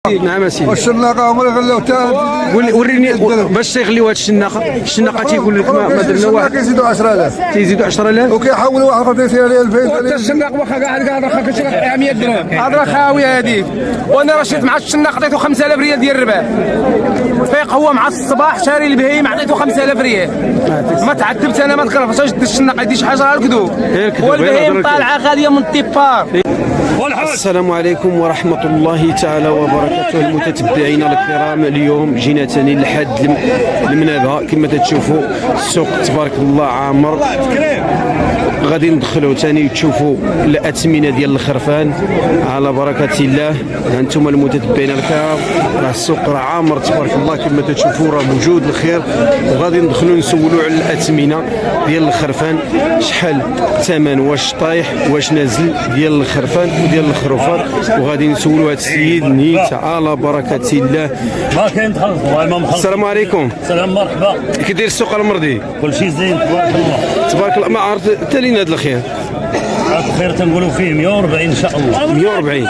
نعم سيدي. والشناقه هما اللي غلاو حتى وريني باش تيغليو هاد الشناقه تيقول لك ما درنا واحد كيزيدوا 10000 تيزيدوا 10000 وكيحولوا واحد اخر فيها 2000 حتى الشناق واخا كاع واخا كتشري 100 درهم هاد راه خاويه هذيك. وانا راه شريت مع الشناق عطيته 5000 ريال ديال الربح. فيق هو مع الصباح شاري البهيم عطيته 5000 ريال. ما تعذبت انا ما تكرهتش الشناق يدي شي حاجه راه الكذوب والبهيم طالعه غاليه من الطيبار. السلام عليكم ورحمة الله تعالى وبركاته المتتبعين الكرام. اليوم جينا ثاني لحد المنابه كما تشوفوا السوق تبارك الله عامر. غادي ندخلوا ثاني تشوفوا الأثمنة ديال الخرفان على بركة الله. هانتم المتتبعين الكرام راه السوق راه عامر تبارك الله كما تشوفوا راه موجود الخير. وغادي ندخلوا نسولوا على الأثمنة ديال الخرفان شحال الثمن واش طايح واش نازل ديال الخرفان وديال الخروفات. وغادي نسولوا هذا السيد نيت على بركة الله. ما كاين تخلص والله ما مخلص. السلام عليكم. السلام مرحبا. كي داير السوق المرضي؟ كل شيء زين تبارك الله. تبارك الله. ما عرفت تالينا هذا الخير. الخير تنقولوا فيه 140 ان شاء الله. 140.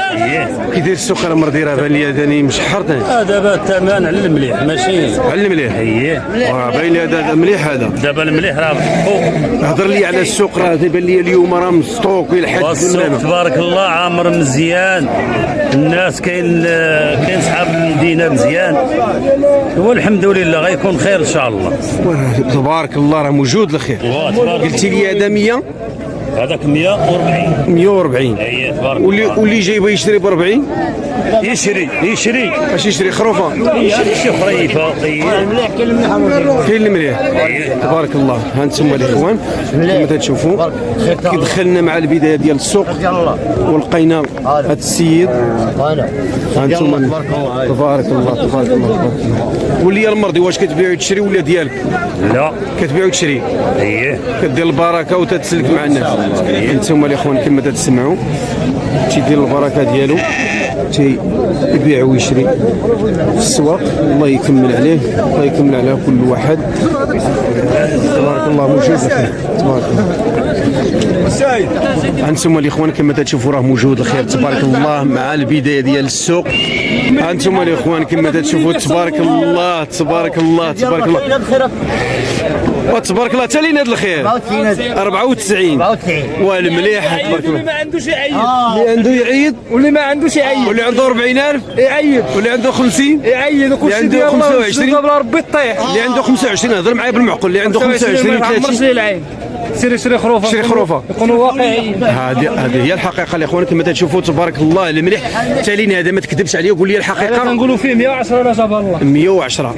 كي داير السوق المرضي راه بان لي ثاني مشحر ثاني. دابا الثمن على المليح ماشي على المليح. باين لي هذا مليح هذا. دابا المليح راه فوق. هضر لي على السوق راه تيبان لي اليوم راه مستوك ويلحق السوق تبارك الله عامر مزيان. الناس كاين صحاب المدينه مزيان والحمد لله غيكون خير ان شاء الله. تبارك الله راه موجود الخير. قلتي لي هذا 100 هذاك 140 تبارك واللي جايبه يشري ب 40 يشري باش يشري خروفه شي خريفه. كاين المليح تبارك الله. ها انتم الاخوان كما تشوفوا كي دخلنا مع البدايه ديال السوق ولقينا هذا السيد. ها انتم تبارك الله. واللي المرضي واش كتبيع وتشري ولا ديالك؟ لا كتبيع وتشري. كدير البركه وتتسلك مع الناس. انتم الاخوان كما تسمعوا تيدير البركه ديالو تيبيع ويشري في السواق. الله يكمل عليه الله يكمل على كل واحد. تبارك الله موجود الخير تبارك الله. انتم الاخوان كما تشوفوا راه موجود الخير تبارك الله مع البدايه ديال السوق. انتم الاخوان كما تشوفوا تبارك الله تبارك الله تبارك الله وتبارك الله. تالين هذا الخير 94 والمليح تبارك الله. اللي ما عندوش يعيط اللي عنده يعيط واللي ما عندوش يعيط واللي عنده 40000 يعيط واللي عنده 50 يعيط وكل شيء عنده 25 قبل ربي طيح. اللي عنده 25 هضر معايا بالمعقول. اللي عنده 25 30 العين شري خروفه شري خروفه يكونوا واقعيين. هذه هي الحقيقه الاخوان كما تشوفوا تبارك الله المليح. تالين هذا ما تكذبش عليه وقول لي الحقيقه. كنقولوا فيه 110 لا جاب الله 110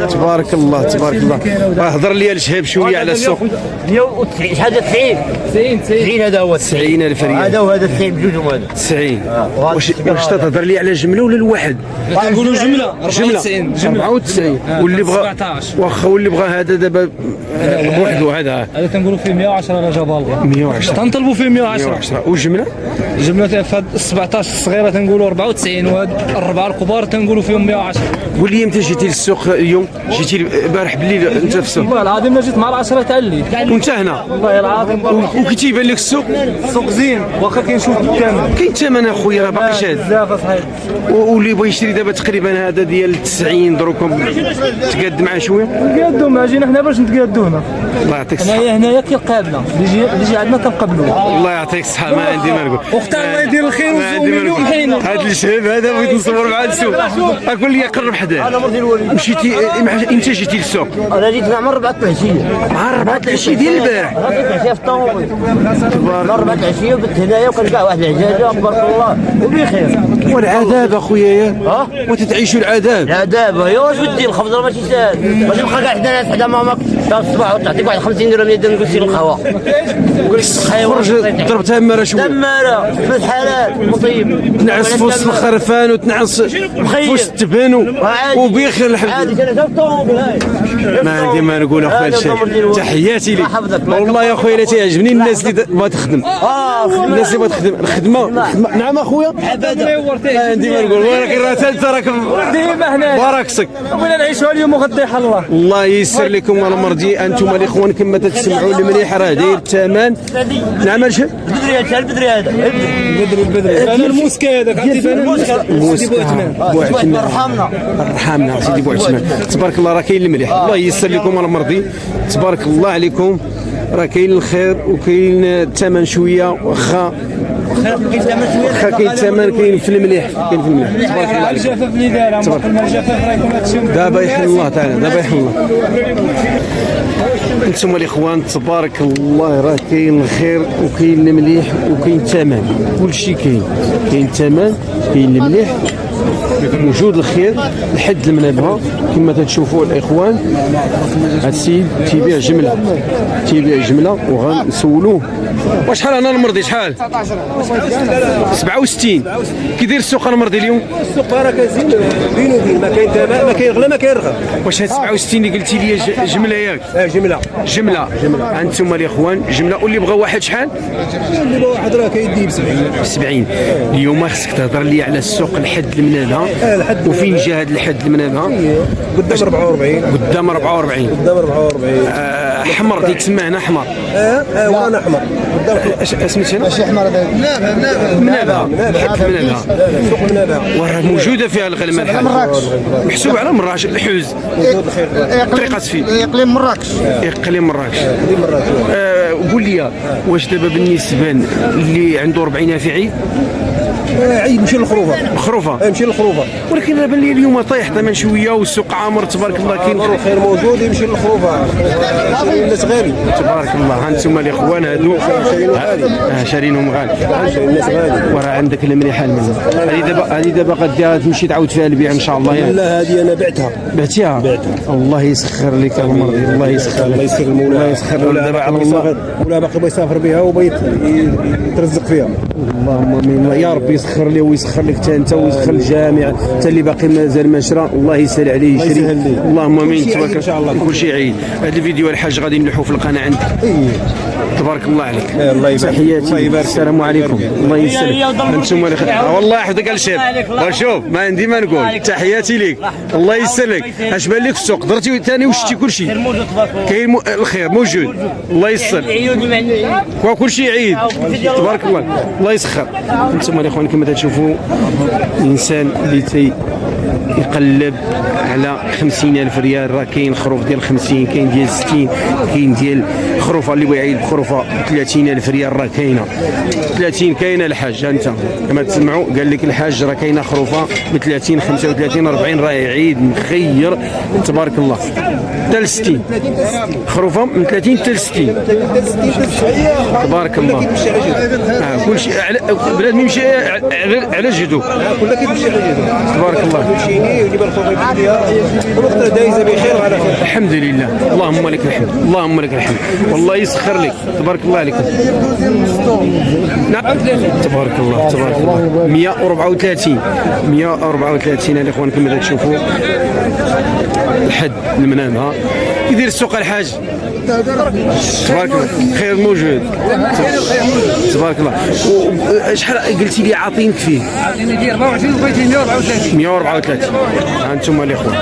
تبارك الله تبارك الله. هضر لي الشهاب شويه على السوق. 190 شحال 90 هذا هو 90000 ريال هذا وهذا 90 بجوجهم هذا 90. واش تهضر لي على جمله ولا الواحد؟ كنقولوا جمله 94 واللي بغى 17 واخا واللي بغى هذا دابا بوحده هذا كنقولوا فيه 110 لا جاب الله 110 تنطلبوا فيه 110 والجمله جمله في 17 الصغيره تنقولوا 94 وهاد الاربعه الكبار تنقولوا فيهم 110. قول لي امتى جيتي للسوق اليوم؟ جيتي البارح بالليل انت في السوق؟ والله العظيم ما جيت مع العشره تاع الليل وانت هنا؟ والله العظيم وكي تيبان لك السوق؟ السوق زين واخا كنشوف الثمن كاين ثمن اخويا راه باقي شاد بزاف صحيح. واللي بغى يشري دابا تقريبا هذا ديال 90 دروكم تقاد معاه شويه؟ نتقادوا ما جينا حنا باش نتقادوا هنا. الله يعطيك الصحه. هنايا كيقابلنا اللي يجي عندنا كنقبلوه. الله يعطيك الصحه ما عندي ما نقول. واختار الله يدير الخير ومليون حين. هذا الشهاب هذا بغيت نصور مع السوق. اقول لي قرب حداه. انا مرضي الوليد. مشيتي امتى جيتي للسوق؟ انا جيت مع 4 العشيه مع 4 العشيه ديال البارح. انا جيت العشيه في الطوموبيل 4 العشيه وبت هنايا وكنلقى واحد العجاجه تبارك الله وبخير. والعذاب اخويا وتتعيشوا العذاب. العذاب هي واش ودي الخبز راه ماشي ساهل. واش نبقى كاع حدا ناس حدا ماماك تا الصباح وتعطيك واحد 50 درهم اللي نقول سير القهوه نقول لك خرج ضرب تماره شويه تماره فلوس حلال مصيب تنعس في وسط الخرفان وتنعس في وسط التبن وبخير الحمد عادي كان في الطوموبيل هاي ما عندي ما نقول اخويا الشيء. تحياتي لك والله يا خويا، لا تعجبني الناس اللي ما تخدم. الناس اللي ما تخدم الخدمه. نعم اخويا عندي ما نقول، ولكن راه انت راك ديما هنا بارك صك. بغينا نعيشوا اليوم وغدا يحل الله. الله ييسر لكم المرضي. انتم الاخوان كما تسمعوا المليح راه داير الثمن. نعم الشيء البدري هذا انا الموسكا هذاك عرفتي ارحمنا سيدي بو عثمان. تبارك الله راه كاين المليح. الله ييسر لكم المرضي. تبارك الله عليكم. راه كاين الخير وكاين الثمن شويه، واخا كاين الثمن كاين في المليح. كاين في المليح. تبارك الله عليكم. الجفاف اللي دايره الجفاف راه يكون هادشي دابا يحل الله تعالى، دابا يحل الله. انتم الاخوان تبارك الله راه كاين الخير وكاين المليح وكاين الثمن، كلشي كاين. كاين الثمن كاين المليح، موجود الخير لحد المنابه كما تشوفوا الاخوان. هذا السيد تيبيع جمله وغنسولوه واش شحال انا المرضي شحال 67. كي داير السوق المرضي اليوم؟ السوق راه كازين بين وبين، ما كاين ثمن، ما كاين غلا، ما كاين رخا. واش هاد 67 اللي قلتي لي جمله ياك؟ جمله انتم الاخوان جمله. واللي بغى واحد شحال؟ اللي بغى واحد راه كيدي ب 70. اليوم خصك تهضر لي على السوق لحد المنابه. وفين جا هاد لحد المنابه؟ قدام 44. قدام 44. حمر ديك تسمى هنا حمر. وانا احمر قدام. سميتها انا؟ ماشي حمار هذاك. منابه. سوق منابه وراه موجوده فيها الغله مراكش. محسوب على مراكش الحوز. طريقه فيه اقليم مراكش. اقليم مراكش. قول لي واش دابا بالنسبه اللي عنده 40 في عيد عيد نمشي للخروفه. نمشي للخروفه، ولكن راه بان لي اليوم طايح ثمن شويه والسوق عامر تبارك الله. كاين الخير موجود، يمشي للخروفه. الناس غالي تبارك الله. انتم الاخوان هادو شارينهم غالي. الناس غالي. وراه عندك المليحه المنزل. هذه دابا غادي تمشي تعاود فيها البيع ان شاء الله. يعني لا هذه انا بعتها. الله يسخر لك المرضي. الله يسخر لك. الله يسخر المولى. الله يسخر دابا على الله. ولا باقي بغى يسافر بها وبغى يترزق فيها. اللهم امين. يا ربي يسخر لي ويسخر لك حتى انت ويسخر الجامع حتى اللي باقي مازال ما شرا. الله يسهل عليه يشري. اللهم امين. تبارك ان شاء الله كل شيء عيد. هذا الفيديو الحاج غادي نلوحوا في القناه عندك. تبارك الله عليك. الله يبارك. تحياتي. السلام عليكم. الله يسلمك. انتم والله يحفظك الشيب. شوف ما عندي ما نقول. تحياتي لك. الله يسلمك. اش بان لك في السوق؟ درتي ثاني وشتي كل شيء. كاين الخير موجود. الله يسر. وكل شيء عيد. تبارك الله. الله يسخر. انتم الاخوان كما تشوفوا انسان اللي يقلب على 50,000 ريال. راه كاين خروف ديال 50، كاين ديال 60، كاين ديال خروفه اللي بغى يعيد بخروفه 30,000 ريال. راه كاينه 30 كاينه الحاج. انت كما تسمعوا قال لك الحاج راه كاينه خروفه ب 30 35 40. راه يعيد مخير تبارك الله حتى 60 خروفه من 30 حتى 60 تبارك الله. كل شيء بلاد يمشي على جدو. كلها كيمشي على جدو تبارك الله. ويجيب الخروف ديالها وقتها دايزه بخير وعلى خير. الحمد لله. اللهم لك الحمد. اللهم لك الحمد. والله يسخر لك. تبارك الله عليكم. نعم تبارك الله. تبارك الله. 134 الاخوان كما تشوفوا الحد المنام. يدير السوق الحاج تبارك الله. خير موجود تبارك الله. شحال قلتي لي عاطينك فيه؟ عاطيني ديال 24 وبغيتي 134. 134. انتم الاخوان.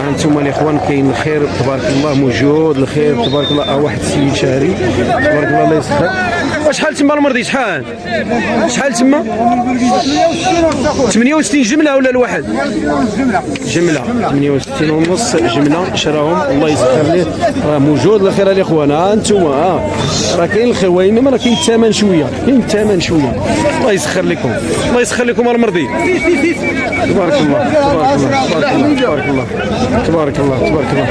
انتم الاخوان كاين الخير تبارك الله موجود. الخير تبارك الله. واحد السيد شهري تبارك الله. الله يسخر. وشحال تما المرضي شحال تما 68 جمله ولا الواحد؟ جمله 68 ونص جمله شراهم. الله يسخر ليه. راه موجود الخير الاخوان. انتم راه كاين الخير وانما راه كاين الثمن شويه. الله يسخر لكم. الله يسخر لكم المرضي. تبارك الله. تبارك الله. تبارك الله. تبارك الله.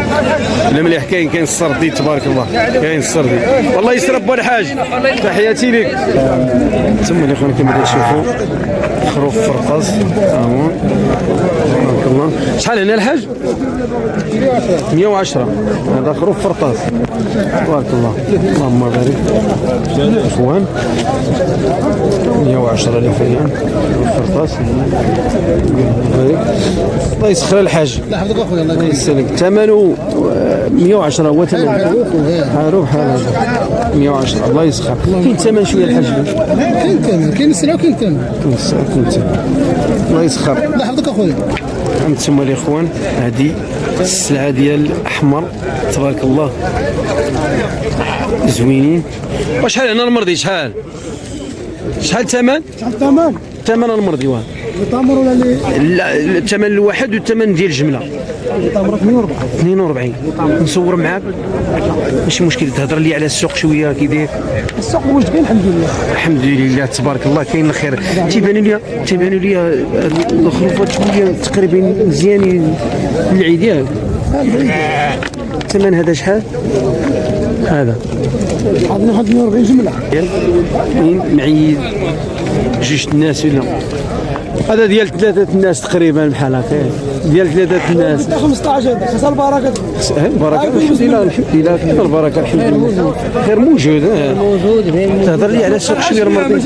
المليح كاين السردي تبارك الله. كاين السردي. والله يسرب الحاج. تحياتي لك. ثم الاخوان كما تشوفوا خروف فرقاص. تبارك الله. شحال هنا الحاج؟ 110. هذا خروف فرقاص تبارك الله. اللهم بارك. اخوان 110,000 ريال فرقاص. الله يسخر الحاج. هذا يسلمك. ثمنه 110 هو ثمن معروف هذا 110. الله يسخر. كاين ثمن شويه الحاج؟ كاين ثمن، كاين السلعه وكاين ثمن. الله يسخر. الله يحفظك اخويا. انتم الاخوان هذه السلعه ديال الاحمر تبارك الله زوينين. وشحال هنا المرضي؟ شحال الثمن؟ ثمن المرضي واه التمر ولا اللي لا الثمن الواحد والثمن ديال الجمله التمر 42. نصور معاك ماشي مشكل. تهضر لي على السوق شويه كي داير السوق واش كاين الحمد لله. الحمد لله تبارك الله كاين الخير. تيبانوا لي الخروفات شويه تقريبا مزيانين العيد ياك. الثمن هذا شحال؟ هذا عندنا 42 جمله. معيد جوج الناس ولا هذا ديال 3 الناس تقريبا بحال هكا ديال 3 الناس 15 خسر البركه. البركه الحمد لله كاين البركه الحمد لله. خير موجود تهضر لي على السوق شويه المرضي.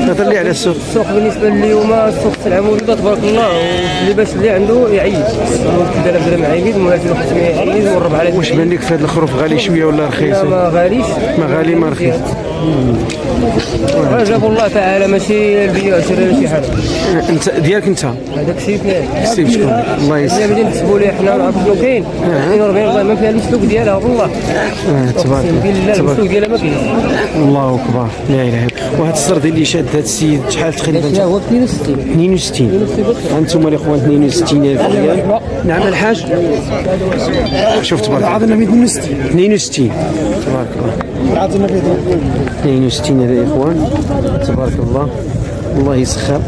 تهضر لي على السوق. السوق بالنسبه لليوم السوق سلعه موجوده تبارك الله. واللي باش اللي عنده يعيد 3000 درهم عيد مناسب 500 يعيد ونربح على. واش بان لك في هذا الخروف غالي شويه ولا رخيص؟ ما غاليش. ما غالي ما رخيص. جاب الله تعالى ماشي البيع ولا شي حاجه. انت ديالك انت هذاك الشيء سيب شكون الله يسلمك. بدينا نحسبوا ليه حنا ونعرفوا شنو كاين. 42 والله ما فيها السوق ديالها والله. تبارك بالله السوق ديالها ما كاين. الله اكبر لا اله الا الله. وهذا السرد اللي شاد هذا السيد شحال تقريبا؟ لا هو 62. 62. انتم الاخوان 62,000 ريال. نعم الحاج شوف تبارك الله. عندنا 62 62 تبارك الله. عندنا 62 هذا يا اخوان تبارك الله. الله يسخر.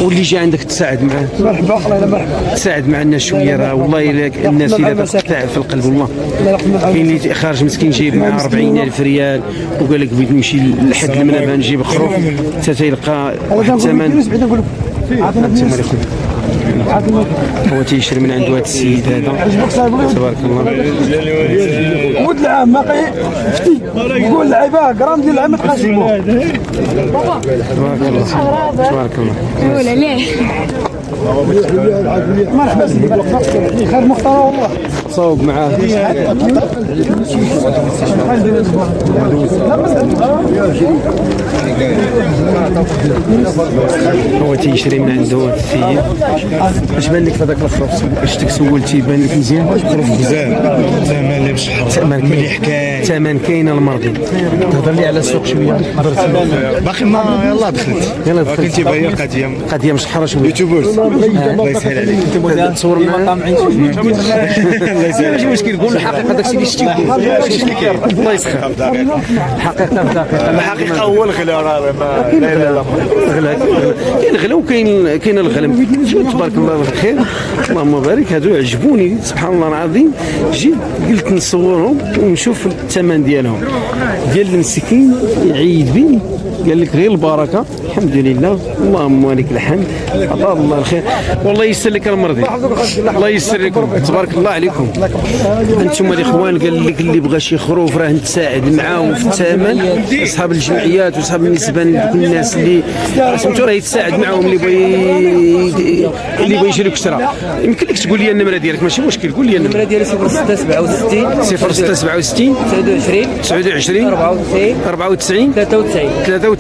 واللي جا عندك تساعد معاه. مرحبا الله يلا مرحبا. تساعد مع الناس شويه راه والله الا الناس الا تقطع في القلب والله. كاين اللي خارج مسكين جايب معاه 40,000 ريال وقال لك بغيت نمشي لحد المنابه نجيب خروف حتى تلقى واحد الثمن. هو تيشري من عنده هذا السيد هذا تبارك الله. ود العام ما فتي يقول اللعيبه كرام ديال العام تقاسموا. تبارك الله تبارك الله. قول عليه مرحبا سيدي خير مختار والله. صوب معاه هو تيشري من عنده السيد. اش بان لك في هذاك الخروف؟ شفتك سولتي بان لك مزيان؟ خروف مزيان ثمن اللي بشحال مليح كاين ثمن كاين المرضي. تهضر لي على السوق شويه. باقي ما يلاه دخلت يلاه دخلت. كنتي بايع قضيه مشحره شويه. يوتيوبرز الله يسهل عليك. تصور معنا ماشي مشكل. قول الحقيقه داك الشيء اللي شتي الله يسخر. حقيقه في دقيقه. الحقيقه هو الغلا راه لا لا غلا كاين غلا وكاين الغلا. تبارك الله بالخير اللهم بارك. هادو عجبوني سبحان الله العظيم. جيت قلت نصورهم ونشوف الثمن ديالهم ديال المسكين يعيد بي. قال لك غير البركه الحمد لله اللهم لك الحمد. عطا الله الخير والله يسر لك المرضي. الله يسر لكم تبارك الله عليكم. انتم الاخوان قال لك اللي بغى شي خروف راه نتساعد معاهم في الثمن. اصحاب الجمعيات واصحاب النسبان دوك الناس اللي سميتو راه يتساعد معاهم اللي بغى يشري كسره. يمكن لك تقول لي النمره ديالك ماشي مشكل. قول لي النمره ديالي 0667 0667 29 94 93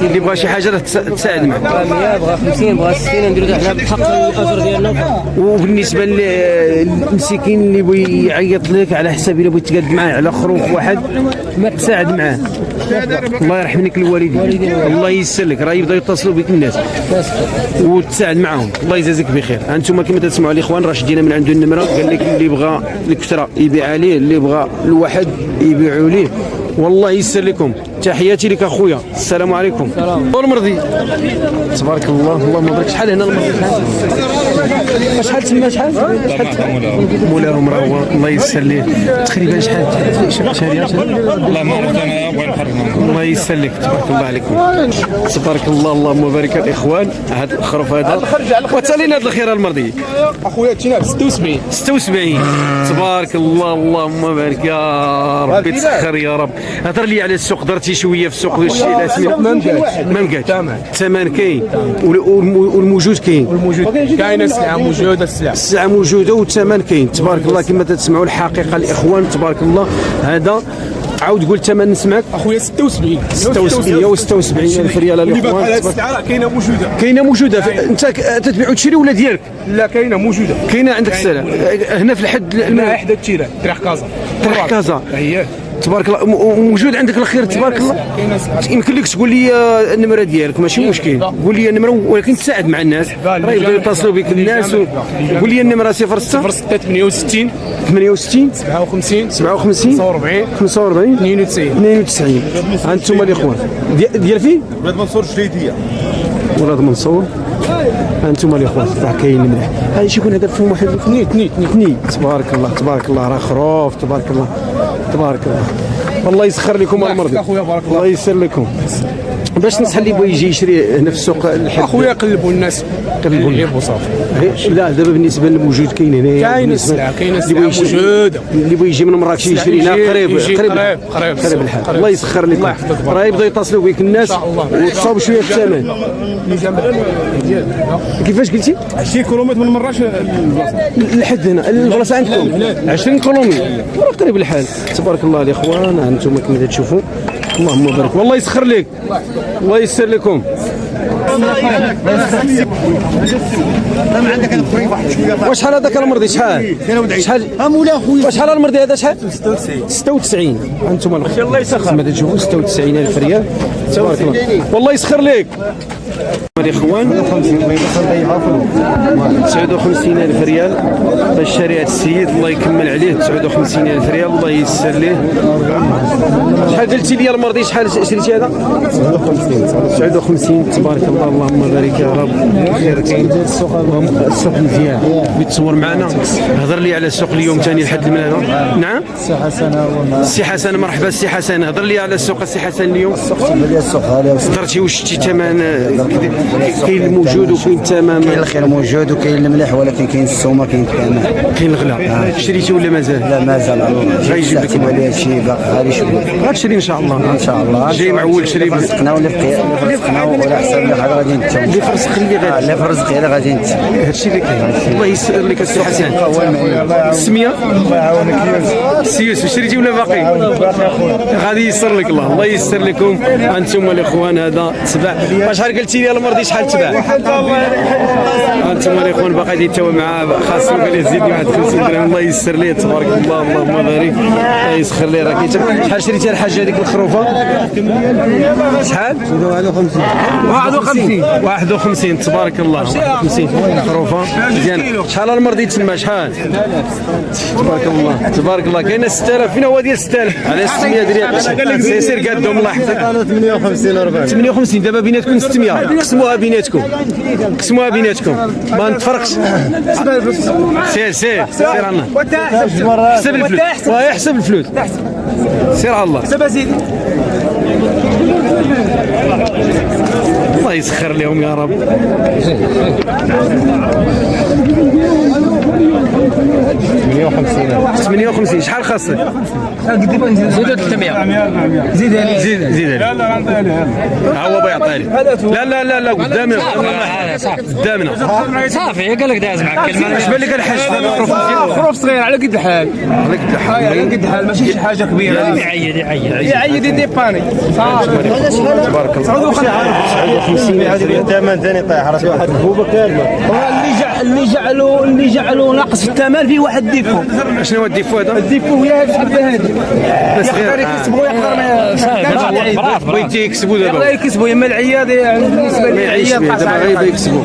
اللي بغى شي حاجه راه تساعد معاه. 100 بغى 50 بغى 60 نديرو حنا بحق الاجر ديالنا. وبالنسبه للمسكين اللي بغى يعيط لك على حساب الا بغيت تقاد معاه على خروف واحد ما تساعد معاه. الله يرحم لك الوالدين. الله يسر لك راه يبداو يتصلوا بك الناس وتساعد معاهم. الله يجازيك بخير. انتم كما تسمعوا الاخوان راه شدينا من عنده النمره. قال لك اللي بغى الكثره يبيع عليه اللي بغى الواحد يبيعوا ليه. والله يسر لكم. تحياتي لك اخويا. السلام عليكم. المرضي تبارك الله اللهم بارك. شحال هنا المرضي؟ شحال تما شحال مولاهم راه هو الله يسر ليه. تقريبا شحال والله ما عرفت انا بغا نحرم. الله يسر لك تبارك الله عليكم. تبارك الله اللهم بارك. الاخوان هذا الخروف هذا وتالينا هذا الخير المرضي اخويا تينا 76 تبارك الله اللهم بارك يا ربي تسخر يا رب. هضر لي على السوق. درتي شويه في السوق ما مقادش الثمن كاين والموجود كاين. كاينه سلعه موجوده السلعه موجوده والثمن كاين تبارك الله كما تسمعوا الحقيقه الاخوان تبارك الله. هذا عاود قول الثمن نسمعك اخويا 76 76 الف ريال الاخوان. السلعه كاينه موجوده انت تتبيع وتشري ولا ديالك؟ لا كاينه موجوده، كاينه عندك السلعه هنا في الحد لا حدا التيران طريق كازا هي تبارك الله موجود عندك الخير تبارك الله. يمكن لك تقول لي النمره ديالك ماشي مشكل، قول لي النمره ولكن تساعد مع الناس راه يبغيو يتصلوا بك الناس. قول لي النمره 06 68 58 57 45 92. ها انتم الاخوان ديال فين؟ ولاد منصور الشريديه. ولاد منصور. ها انتم الاخوان راه كاين مليح. هذا شكون هذا فم واحد اثنين تبارك الله راه خروف تبارك الله. والله يسخر لكم المرضي الله يسر لكم. باش الناس اللي بغى يجي يشري هنا في السوق الحد اخويا قلبوا الناس وصافي. لا دابا بالنسبه للموجود كاين هنايا كاين السلعه موجوده. اللي بغى يجي من مراكش يشري هنا قريب الحال. الله يسخر لكم راه يبداو يتصلوا بك الناس وتصاوبوا شويه الثمن. كيفاش قلتي؟ 20 كيلومتر من مراكش لحد هنا البلاصه عندكم 20 كيلومتر وراه قريب الحال تبارك الله الاخوان. انتم كما تشوفوا اللهم بارك والله يسخر لك الله يسر لكم. وشحال هذاك المرضي شحال؟ وشحال المرضي هذا شحال؟ 96. انتم الله يسخر ما تشوفوا 96 الف ريال تبارك الله والله يسخر لك الاخوان. 59 الف ريال باش شاري هذا السيد الله يكمل عليه. 59 الف ريال الله ييسر ليه. شحال قلتي لي المرضي شحال شريتي هذا؟ 59 تبارك الله اللهم بارك يا رب. خير كاين السوق مزيان بتصور معنا. هضر لي على السوق اليوم ثاني لحد من هنا. نعم السي حسن مرحبا السي حسن. هضر لي على السوق السي حسن اليوم. السوق هذا درتي واش شتي ثمن كاين الموجود وكاين الثمن؟ كاين الخير موجود وكاين المليح ولكن كاين السومه كاين الثمن. كاين الغلا. شريتي ولا مازال؟ لا مازال غيجيب لك هذا الشيء باقي غادي شويه غتشري ان شاء الله. جاي معول شري رزقنا ولا رزقنا ولا حسب لي حاجه غادي نتم اللي في رزق اللي غادي اللي في رزقي هذا غادي نتم. هادشي اللي كاين الله يسر لك السي حسن. السميه الله يعاونك سي يوسف شريتي ولا باقي؟ غادي يسر لك الله يسر لكم. انتم الاخوان هذا تبع شحال قلتي لي المرضي شحال تبع؟ انتم الاخوان باقي غادي يتوا معاه خاصو قال لي زيدني واحد 50 درهم الله يسر ليه تبارك الله اللهم بارك الله يسخر ليه. راه كيتم شحال شريتي الحاجه هذيك الخروفه؟ شحال؟ 51 تبارك الله 51 خروفه مزيان. شحال المرضي تما شحال؟ تبارك الله كاينه 6000 فين هو ديال 6000 على 600 درهم سير قادهم الله يحفظك. 58 دابا بيناتكم 600 قسموها بيناتكم ما نتفرقش. سير عنا حسب الفلوس يحسب الفلوس سير على الله حسب سيدي الله يسخر لهم يا رب. 58 شحال خاصك؟ زيدوا 300 زيد ها هو بيعطي لي. لا قدامنا صافي قال لك داز معك كلمه. اش بان لك الحاج خروف صغير على قد الحال ماشي شي حاجه كبيره. يعيد يديباني تبارك الله 59 هذه الثمن ثاني طايح راسي واحد هو كامل. اللي جعلوا ناقص في الثمن في واحد ديفو. شنو هو الديفو هذا؟ الديفو هي الحبه هذه يقدر يكسبوا بغيتي يكسبوا دابا يقدر يكسبوا يما العياد بالنسبه للعياد دابا غير يكسبوا.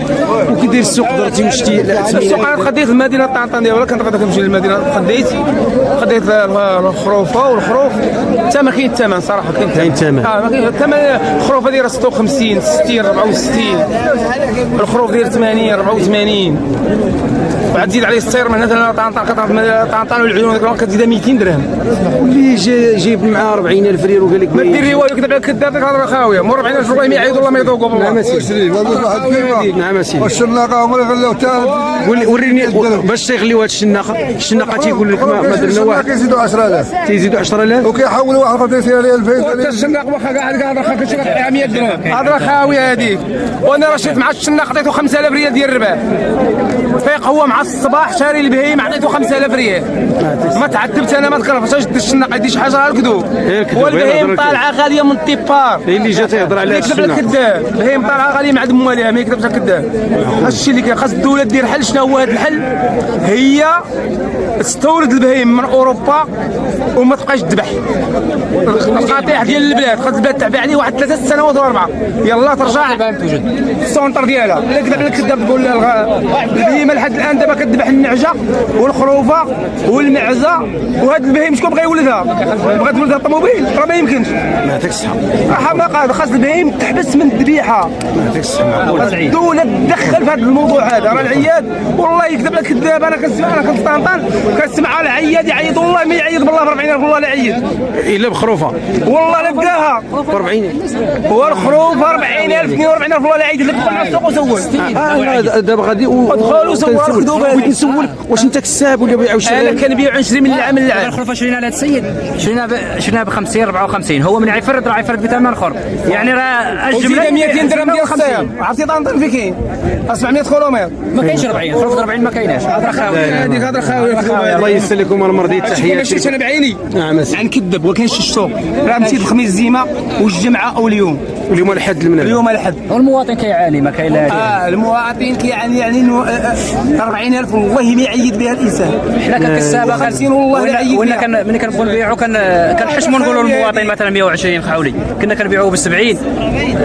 وكيدير السوق درتي وشتي السوق خديت المدينه طنطا ولا كنت غادي نمشي للمدينه خديت الخروفه والخروف حتى ما كاين الثمن صراحه كاين الثمن. ما كاين الثمن. الخروفه دايره 56 60 64 الخروف داير 80 84 وعاد تزيد عليه السير من هنا طنطا والعيون كتزيد 200 درهم. اللي جايب معاه 40000 ريال وقال لك ما دير روايه كذب على الكذاب ديك الهضره خاويه مور 40000 ربع يعيطوا الله ما يذوقوا بالله. نعم سيدي والشناقه هما اللي خلاو حتى وريني باش تيغليو هاد الشناقه تيقول لك ما درنا واحد كيزيدوا 10000 تيزيدوا 10000 وكيحولوا واحد اخر تيسير عليه 2000. حتى الشناق واخا كاع هذيك الهضره كتشري 100 درهم هضره خاويه هذيك. وانا راه شريت مع الشناق عطيته 5000 ريال ديال الربح فيق هو مع الصباح شاري البهيم عطيته 5000 ريال. ما تعذبت انا ما تكرفش الشناق يدي شي حاجه الكذوب. والبهيم طالعه غاليه من الطيبار. اللي جات يهضر على هذا الشناق كذاب. البهيم طالعه غاليه مع دم واليها ما يكذبش كذاب. هادشي اللي كاين خاص الدوله دير حل. شنو هو هذا الحل؟ هي تستورد البهيم من اوروبا وما تبقاش تذبح. القطيع ديال البلاد خاص البلاد تعبي عليه واحد 3 سنوات ولا 4 يلا ترجع السونتر ديالها. الا كذب عليك كذاب تقول البهيمه لحد الان دابا كتذبح النعجه والخروفه والمعزه. وهاد البهيم شكون بغى يولدها؟ بغات تولدها الطوموبيل راه ما يمكنش. ما يعطيك الصحه. حماقه خاص البهيم تحبس من الذبيحه. ما يعطيك الصحه. الدوله تدخل في هذا الموضوع هذا. راه العياد والله يكذب لك كذاب. انا كنستنطن كنسمع على العياد يعيط والله ما يعيط بالله ب 40000 والله لا يعيط الا بخروفه والله لا بقاها ب 40. هو الخروف 40000 42000 والله لا يعيط لك مع السوق وسول. دابا غادي ادخل وسول خذوا بالك. بغيت نسولك واش انت كساب ولا بيع وشري؟ انا كنبيع ونشري من العام للعام. الخروف شرينا لهذا السيد شرينا ب 50 54. هو من يفرد راه يفرد بثمن خرف يعني راه الجمله 200 درهم ديال الخسائر. عرفتي طنطن في كاين 700 كيلومتر ما كاينش 40 خروف 40 ما كايناش. هضره خاويه هذيك هضره خاويه. الله يسر لكم المرضي تحياتي. شفت انا بعيني نعم نكذب وكاينش السوق. راه مشيت الخميس زيمه والجمعه او اليوم الحد المنى. اليوم الحد والمواطن كيعاني ما كاين لا المواطن كيعاني يعني 40000 والله ما يعيد بها الانسان. حنا ككسابه 50 والله لا يعيد ولا ملي كنبغوا نبيعوا كنحشموا نقولوا للمواطن مثلا 120 حولي. كنا كنبيعوه ب 70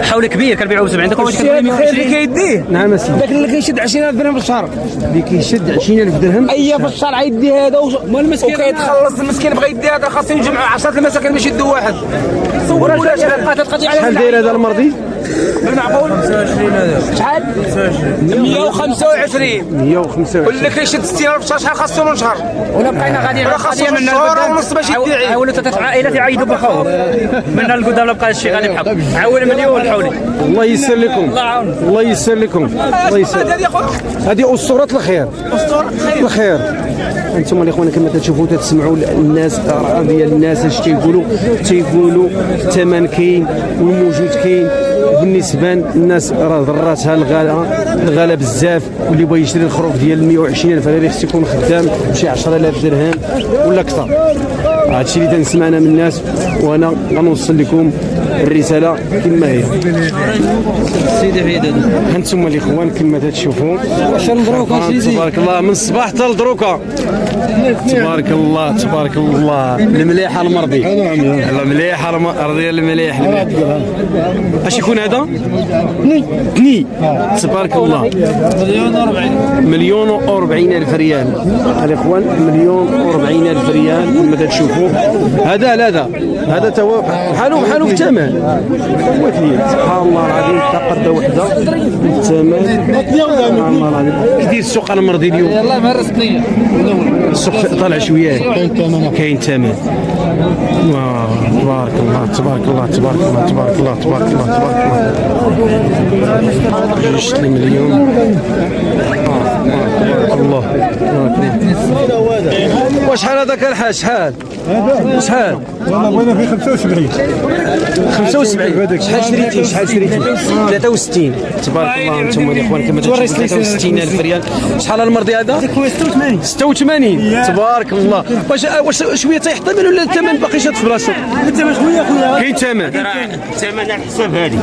حولي كبير كنبيعوه ب 70. داك واش كنبيعوه 120 كيديه. نعم سيدي. داك اللي كيشد 20000 درهم في الشهر. اللي كيشد 20000 درهم اي في الشهر يدي هذا والمسكين وكيتخلص المسكين بغى يدي هذا. خاصهم يجمعوا 10 المساكن باش يدوا واحد. صور ولا شحال داير هذا المرضي؟ بالمعقول شحال 125 واللي كيشد 60000 في الشهر شحال خاصو من شهر. ولا بقينا غاديين خاصو من شهر ونص باش يدي. عاونوا 3 عائلات يعيدوا بالخوف من القدام لا بقى الشيء غادي بحق عاون مليون حولي. الله يسر لكم. الله يسر لكم. الله يسر. هذه اسطوره الخير. اسطوره الخير. انتم الاخوان كما تشوفوا تسمعوا الناس الاراء ديال الناس اش تيقولوا الثمن كاين والموجود كاين. بالنسبه للناس راه ضراتها الغلا بزاف. واللي بغى يشري الخروف ديال 120000 راه خصو يكون خدام بشي 10000 درهم ولا اكثر. هادشي اللي تنسمعنا من الناس وانا غنوصل لكم الرساله كما هي. سيدي عيد هانتوما الاخوان كما تشوفوا دروكا سيدي تبارك الله من الصباح حتى لدروكا. تبارك الله تبارك الله. المليحه المرضي المليحه المرضي المليح. اش يكون هذا؟ ثني. تبارك الله. مليون و40 ألف ريال الاخوان. مليون و40 ألف ريال كما تشوفوا. هذا تو بحالو في الثمن. سبحان الله العظيم تقد وحده الثمن. سبحان الله العظيم. كيدير السوق المرضي اليوم؟ يلاه ما رزقني السوق طالع شويه كاين ثمن. تبارك الله تبارك الله تبارك الله تبارك الله تبارك الله تبارك الله. 20 مليون. تبارك الله. وشحال هذاك الحاج؟ شحال؟ والله بغينا في 75. 75. شحال شريتي؟ 63. تبارك الله. انتم الاخوان كما تشوفوا 63000 ريال. شحال المرضي هذا؟ 86. تبارك الله. واش شويه تيحتمل ولا الثمن باقي شاد في راسه؟ الثمن شويه خويا. كاين ثمن. الثمن على حساب هذه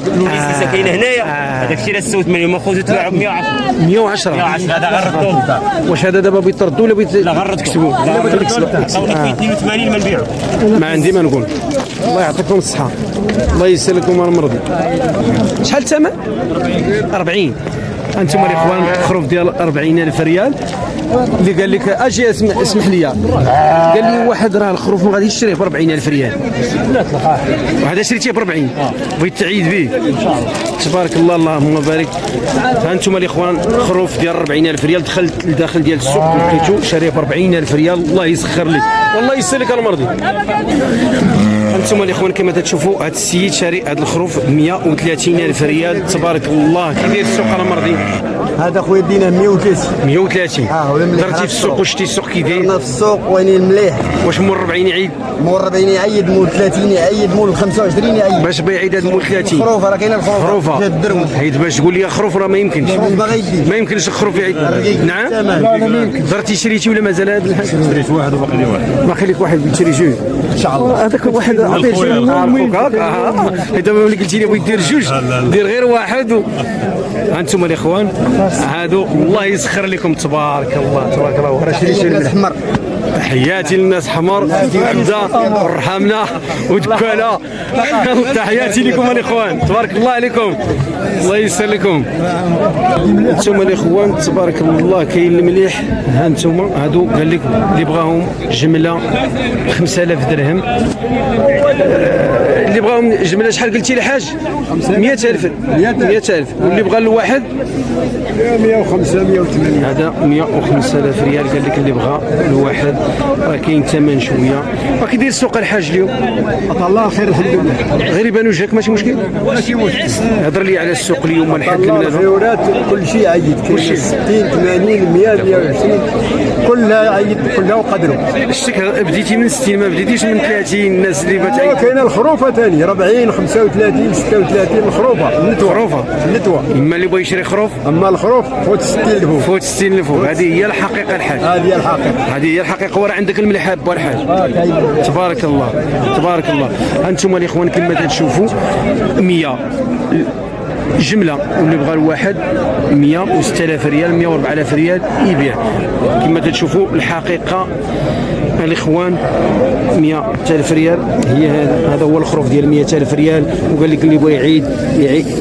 اللوليس اللي كاينه هنايا. هذاك الشيء راه 86 ماخوذ تباع ب 110. 110 هذا غردوه. واش هذا دابا بيطردوا ولا لا غردوه تكسبوا؟ لا بتكسبوا. 82 ما نبيعوا. ما عندي ما نقول. الله يعطيكم الصحة. الله يسر لكم المرضي. شحال الثمن؟ 40. انتم الاخوان خروف ديال 40000 ريال. اللي قال لك اجي اسمح لي قال لي واحد راه الخروف ما غاديش يشريه ب 40000 ريال. وهذا شريتيه ب 40. بغيت تعيد به ان شاء الله. تبارك الله اللهم بارك. ها انتم الاخوان خروف ديال 40000 ريال دخلت لداخل ديال السوق لقيتو شاريه ب 40000 ريال. الله يسخر لك والله يسر لك المرضي. انتم الاخوان كما تشوفوا هذا السيد شاري هذا الخروف ب 130000 ريال. تبارك الله. كيدير السوق المرضي؟ هذا خويا دينا 130. 130. ولا مليح. درتي في السوق وشتي السوق كي داير؟ درنا في السوق وينين مليح. واش مول 40 يعيد؟ مول 40 يعيد، مول 30 يعيد، مول 25 يعيد. باش بيعيد هذا مول 30 خروفه راه كاينه الخروفه. جات الدروج. حيت باش تقول لي خروف راه ما يمكنش. باغي يدي. ما يمكنش الخروف يعيد. نعم. لا ما يمكن. درتي شريتي ولا مازال هذا الحاج؟ شريت واحد وباقي لي واحد. باقي لك واحد تشري جوج ان شاء الله. هذاك واحد عطيه جوج. اخوك هذا ملي قلتي لي بغيت دير جوج دير غير واحد هانتوما الاخوان هادو الله يسخر لكم تبارك الله تبارك الله. راه شريتي الحمر. تحياتي للناس حمر حمزه ورحمنا ودكاله. تحياتي لكم الاخوان تبارك الله عليكم الله يسر لكم. انتم الاخوان تبارك الله كاين المليح. ها انتم هادو قال لك اللي بغاهم جمله 5000 درهم. اللي بغاهم جمله شحال قلتي الحاج؟ 100000. 100000. واللي بغى الواحد 105 180. هذا 105,000 ريال قال لك اللي بغى الواحد. راه كاين ثمن شويه. راه كيدير السوق الحاج اليوم؟ عطا الله خير الحمد لله. غير يبان وجهك ماشي مشكل. ماشي مشكل. هضر لي على السوق اليوم الحد الله الخيورات كل شيء عيد. كل شيء 60 80 100 120 كلها عيد كلها وقدره. شتك بديتي من 60 ما بديتيش من 30. الناس اللي كاينه الخروفه ثاني 40 35 36 الخروفه النتوه. خروفه النتوه. اما اللي بغى يشري خروف اما الخروف فوت 60 لفوق. فوت 60 لفوق. هذه هي الحقيقه الحاج. هذه هي الحقيقه. هذه هي الحقيقه. وراه عندك الملحاب والحاج. تبارك الله تبارك الله. انتم الاخوان كما تشوفوا 100 جمله واللي بغى الواحد 106,000 ريال 104,000 ريال يبيع. كما تشوفوا الحقيقه الاخوان 100,000 ريال هي هذا هو الخروف ديال 100,000 ريال. وقال لك اللي بغى يعيد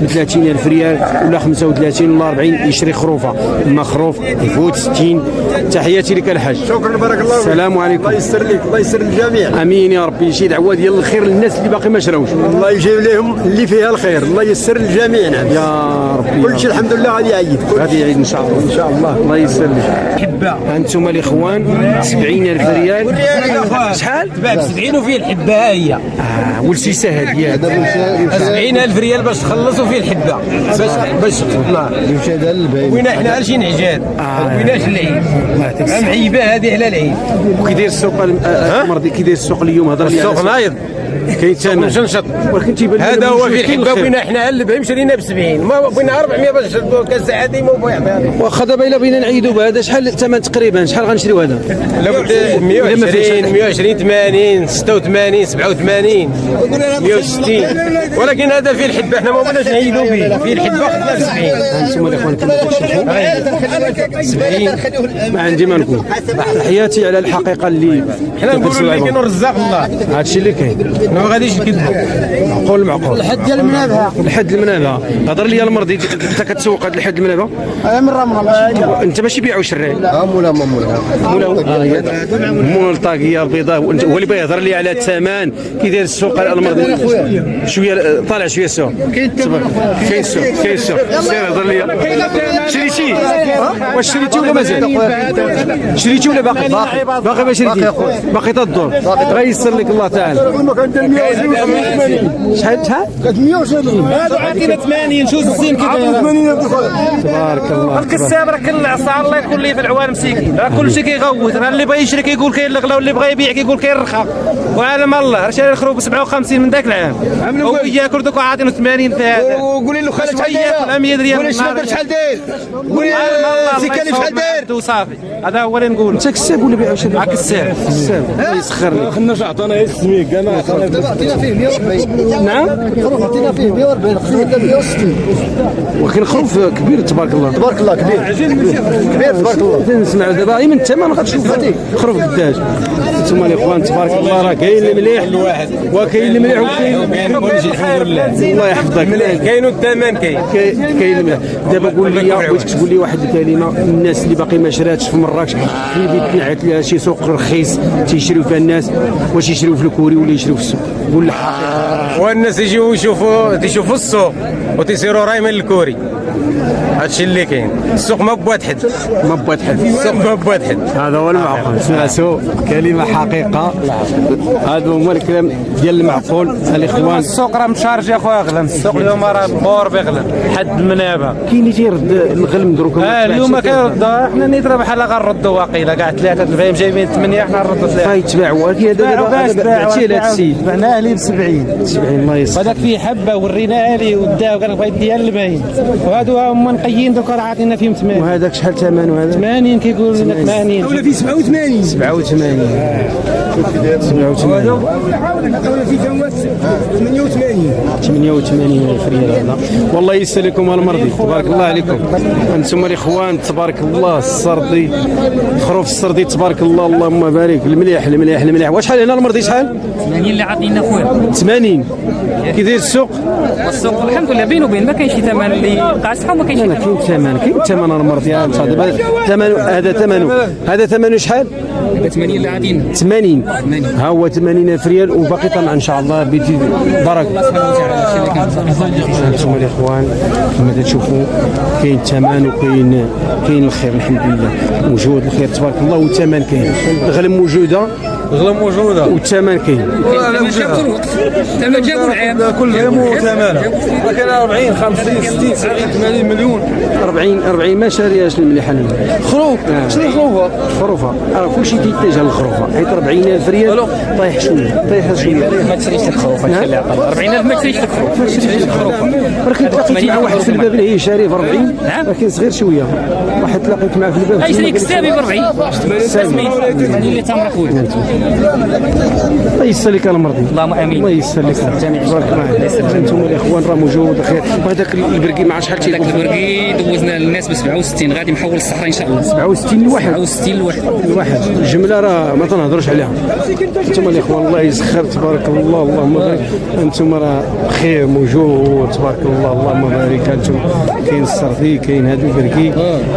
ب 30,000 ريال ولا 35 ولا 40 يشري خروفه. اما خروف يفوت 60. تحياتي لك الحاج. شكرا بارك الله فيك. السلام عليكم. الله يسر لك الله يسر للجميع. امين يا ربي. شي دعوه ديال الخير للناس اللي باقي ما شراوش. الله يجيب لهم اللي فيها الخير. الله يسر للجميع. نعم يا ربي. كل شيء الحمد لله غادي يعيد. غادي يعيد ان شاء الله. ان شاء الله. الله يسر لك. حبه انتم الاخوان 70,000 ريال. شحال؟ تباع ب 70 وفيه الحبه ها هي. والسيسه هذه 70,000 ريال باش تخلصوا فيه الحبه باش تطلع. وين احنا شي نعجال ويناش العيد. معيبه هذه على العيد. وكيداير السوق المرضي كيداير السوق اليوم؟ هضر لي. السوق نايض كاين ثمن مشنشط. ولكن تيبان هذا هو فيه الحبه. بغينا احنا اللي شرينا ب 70 ما بغينا 400 باش كاس ديما واخا دابا الا بغينا نعيدوا بهذا شحال الثمن تقريبا؟ شحال غنشريو هذا؟ لابد 120 120 80 86 87 160. ولكن هذا فيه الحبه. احنا ما بغيناش نعيدوا به. فيه الحبه خدنا ب 70. انتم الاخوان كما تشوفوا 70 ما عندي ما نقول. تحياتي على الحقيقه اللي حنا نقولوا اللي كاين رزاق الله. هادشي اللي كاين. ما غاديش نكذبوا. معقول. الحد ديال المنابه. الحد المنابه. هضر لي المرضي انت كتسوق هذا الحد المنابه؟ مره انت ماشي بيع وشري. مولا مول طاقيه البيضاء. هو اللي بغى يهضر لي على الثمن كيداير السوق المرضي. شويه طالع شويه السوق. كاين السوق سير هضر لي. شريتي واش شريتي ولا مازال؟ شريتي ولا باقي ما شريتي؟ باقي تدور. غيسر لك الله تعالى. شحال 170. هذا عطينا 80 شو الزين كذا. تبارك الله. الكساب راه كل عصا الله يكون ليه في العوالم مسكين. راه كل شيء كيغوت. راه اللي بغى يشري كيقول كاين الغلا واللي بغى يبيع كيقول كاين الرخا. وعلم الله راه شاري الخروف ب 57 من ذاك العام. هو ياكل دوك عاطينه 80 تاع. وقولي له خالد شحال داير 100 ريال. قولي شحال داير. قولي سكاني شحال داير. وصافي هذا هو اللي نقول. انت كساب ولا بيع وشري؟ كساب. الله يسخر لك. خلنا عطانا السميك كاع عطينا فيه 140. نعم عطينا فيه 140 خصنا 160. ولكن خروف كبير تبارك الله. تبارك الله كبير تبارك الله. نسمع دابا غير من الثمن غتشوف خروف قداش. انتم الاخوان تبارك الله راه كاين المليح وكاين المليح وكاين الله يحفظك. كاين الثمن كاين المليح. دابا قول لي بغيتك تقول لي واحد الكلمه الناس اللي باقي ما شراتش في مراكش اللي بيتنعت لها شي سوق رخيص تيشريو فيها الناس واش يشريو في الكوري ولا يشريو في السوق؟ قول الحقيقه. والناس يجيو يشوفوا السوق وتيسيروا راي من الكوري. هادشي اللي كاين. السوق ما بواد حد، ما بغيت حد. السوق ما بواد حد. هذا هو المعقول. سمعتوا كلمه حقيقه. هذا هو الكلام ديال المعقول الاخوان. السوق راه مشارجي اخويا غلم. السوق اليوم راه بور بيغلم حد منابه. كاين اللي تيرد الغلم دروكا. اليوم كيردوا، حنا نيترا بحال غنردوا واقيلا كاع 3 الفايم جايبين 8 حنا نردوا 3. غيتباعوا ولكن هذا بعتيه لهذا السيد. بعناه ليه ب 70. 70 الله يسر. هذاك فيه حبه وريناه ليه وداه وقال لك بغيت ديال الباين. وهادو هما نقيين دوكا راه عاطينا فيهم 8. وهذاك شحال ثمنه هذا؟ 80 كيقول لنا 80. ولا في 87. 87. ولا في 88. 88 ريال هذا. والله يسر لكم المرضي. تبارك الله عليكم انتم الاخوان. تبارك الله السردي خروف السردي تبارك الله اللهم بارك. المليح المليح المليح. وشحال هنا المرضي شحال؟ 80 اللي عاطينا خويا. 80. كي داير السوق؟ والسوق الحمد لله بينه وبين ما كاينش شي ثمن اللي قاصحه وما كاينش لا كاين ثمن. كاين ثمن المرضي. هذا ثمنه شحال؟ 80 اللي عاطينا. 80. ها هو 80,000 ريال وباقي طمع ان شاء الله بيتي برك. انتم الاخوان كما تشوفوا كاين الثمن وكاين الخير الحمد لله. موجود الخير تبارك الله والثمن كاين. الغلم موجوده. غلم موجوده والثمن كاين. ثمن جابوا العام. كل يوم ثمنه. كان 40 50 60 70 80 مليون. 40 ما شاريهاش المليحه. خروف. شنو خروفه؟ خروفه راه كلشي كيتجه للخروفه حيت 40,000 ريال طايح شويه. ما تشريش لك خروف. هادشي اللي عطاك 40,000 ما تشريش لك خروف. ما تشريش لك خروف. راه تلاقيت مع واحد في الباب اللي هي شاريه ب 40 لكن صغير شويه. واحد تلاقيت معاه في الباب يشريك السامي ب 40. 80 اللي تمر خويا. الله يسر لك المرضي. اللهم امين. الله يسر لك. تبارك الله. انتم الاخوان راه موجود خير. وهذاك البرقي مع شحال هذاك البرقي دوزنا للناس ب 67 غادي محول الصحراء ان شاء الله. 67 لواحد. 67 الواحد. الجمله راه ما تنهضروش عليها. انتم الاخوان الله يسخر تبارك الله اللهم بارك. انتم راه خير موجود تبارك الله اللهم بارك. انتم كاين السردي كاين هذا البرقي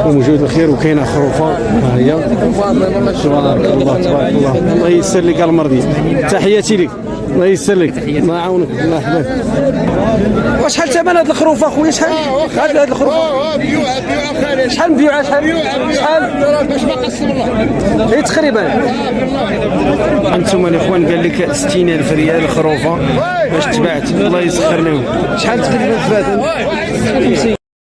وموجود الخير وكاين خروفه. ها هي تبارك الله تبارك الله. الله يسر لك المرضي. تحياتي لك. الله يسر لك. الله يعاونك. الله يحفظك. وشحال ثمن هذه الخروفه اخويا؟ شحال هذه الخروفه؟ شحال مبيوعه؟ شحال باش ما قسم الله اي تقريبا. انتم الاخوان قال لك 60,000 ريال الخروفه باش تباعت. الله يسخر لهم. شحال تقريبا تباعت؟